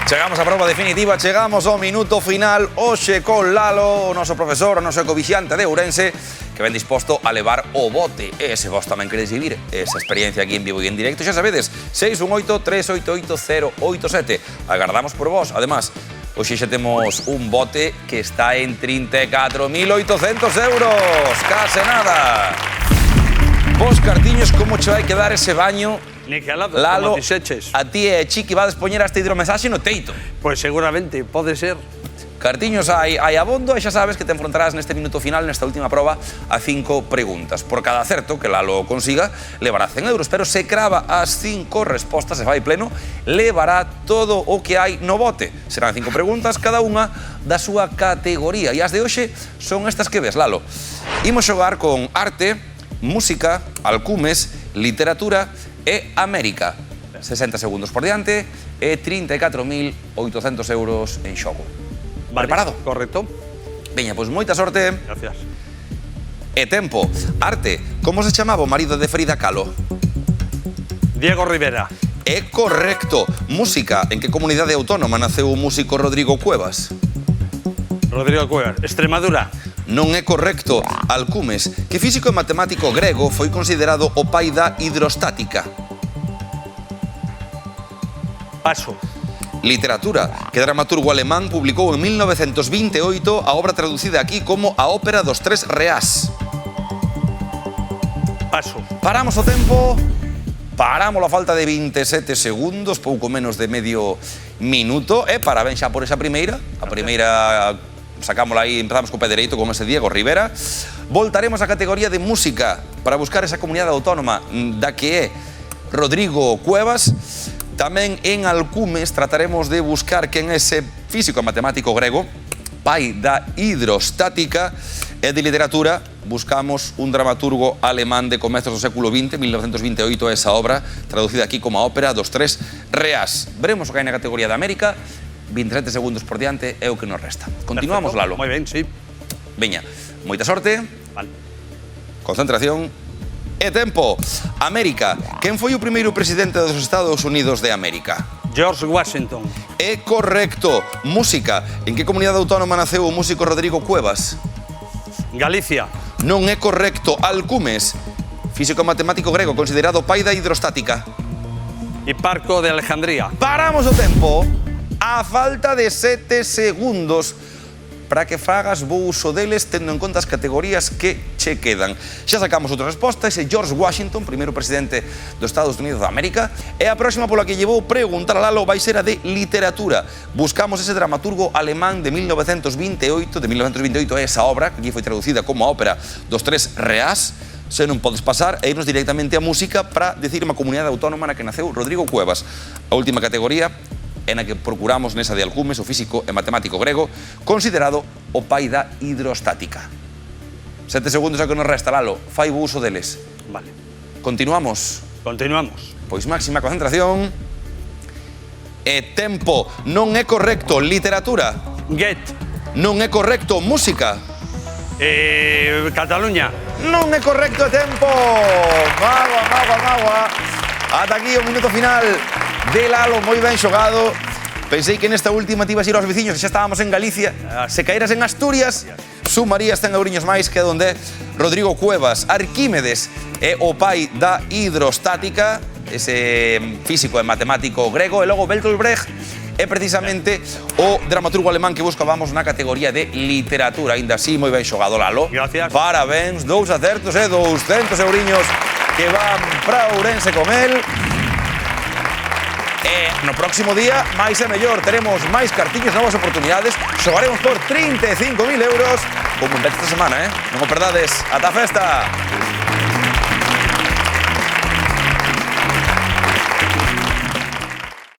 Chegamos á proba definitiva, chegamos ao minuto final. Hoxe con Lalo, o noso profesor, o noso ecovixiante de Ourense, que ven disposto a levar o bote. E se vos tamén queredes vivir esa experiencia aquí en vivo e en directo, xa sabedes, 618-388-087. Agardamos por vos. Además, hoxe xa temos un bote que está en 34.800 euros. Case nada. Vos, cartiños, como che vai quedar ese baño? Lalo, a ti e Chiqui vades poñer esta hidromensaxe no teito. Pois seguramente, pode ser. Cartiños, hai abondo e xa sabes que te enfrontarás neste minuto final, nesta última proba, a 5 preguntas. Por cada acerto que Lalo consiga, levará 100 euros, pero se crava as 5 respostas e vai pleno, levará todo o que hai no bote. Serán 5 preguntas, cada unha da súa categoría. E as de hoxe son estas que ves, Lalo. Imos xogar con arte, música, alcumes, literatura e América. 60 segundos por diante e 34.800 euros en xogo. Vale, preparado? Correcto. Veña, pois moita sorte. Gracias. E tempo. Arte, como se chamaba o marido de Frida Kahlo? Diego Rivera. É correcto. Música, en que comunidade autónoma naceu o músico Rodrigo Cuevas? Rodrigo Cuevas. Extremadura. Non é correcto. Alcumes, que físico e matemático grego foi considerado o pai da hidrostática? Paso. Literatura, que dramaturgo alemán publicou en 1928 a obra traducida aquí como A Ópera dos Tres Reás? Paso. Paramos o tempo. Paramos a falta de 27 segundos, pouco menos de medio minuto. E parabéns xa por esa primeira. A primeira sacámola aí, empezamos co pé dereito con ese Diego Rivera. Voltaremos á categoría de música para buscar esa comunidade autónoma da que é Rodrigo Cuevas. Tamén en alcumes trataremos de buscar quen é ese físico e matemático grego, pai da hidrostática. E de literatura buscamos un dramaturgo alemán de comezos do século XX, 1928, esa obra traducida aquí como A Ópera dos Tres Reás. Veremos o que hai na categoría de América. 27 segundos por diante é o que nos resta. Continuamos, Perfecto. Lalo. Moi ben, sí. Veña, moita sorte. Vale. Concentración. E tempo. América. Quen foi o primeiro presidente dos Estados Unidos de América? George Washington. É correcto. Música. En que comunidade autónoma naceu o músico Rodrigo Cuevas? Galicia. Non é correcto. Alcumes. Físico e matemático grego considerado pai da hidrostática. Hiparco de Alejandría. Paramos o tempo. A falta de 7 segundos para que fagas bo uso deles, tendo en conta as categorías que che quedan. Xa sacamos outra resposta, ese George Washington, primeiro presidente dos Estados Unidos de América, e a próxima pola que llevou preguntar a Lalo vai ser a de literatura. Buscamos ese dramaturgo alemán de 1928, é esa obra, que aquí foi traducida como A Ópera dos Tres Reás. Se non podes pasar e irnos directamente a música para decir unha comunidade autónoma na que naceu Rodrigo Cuevas. A última categoría en a que procuramos nesa de alcumes, o físico e matemático grego, considerado o pai da hidrostática. 7 segundos a que nos resta, Lalo. Fai bo uso deles. Vale. Continuamos. Continuamos. Pois máxima concentración. E tempo. Non é correcto. Literatura. Get. Non é correcto. Música. Cataluña. Non é correcto e tempo. Magua. Ata aquí o minuto final de Lalo, moi ben xogado. Pensei que nesta última te ibas a ir aos veciños, que xa estábamos en Galicia. Se caeras en Asturias, sumarías 100 euriños máis, que é onde Rodrigo Cuevas. Arquímedes é o pai da hidrostática, ese físico e matemático grego, e logo Bertolt Brecht é precisamente o dramaturgo alemán que buscábamos na categoría de literatura. Ainda así, moi ben xogado, Lalo. Gracias. Parabéns, 2 acertos e 200 euriños que van para Ourense con él. E no próximo día, máis e mellor, teremos máis cartiños, novas oportunidades. Xogaremos por 35.000 euros. Como un bet esta semana, non o perdades. Ata a festa!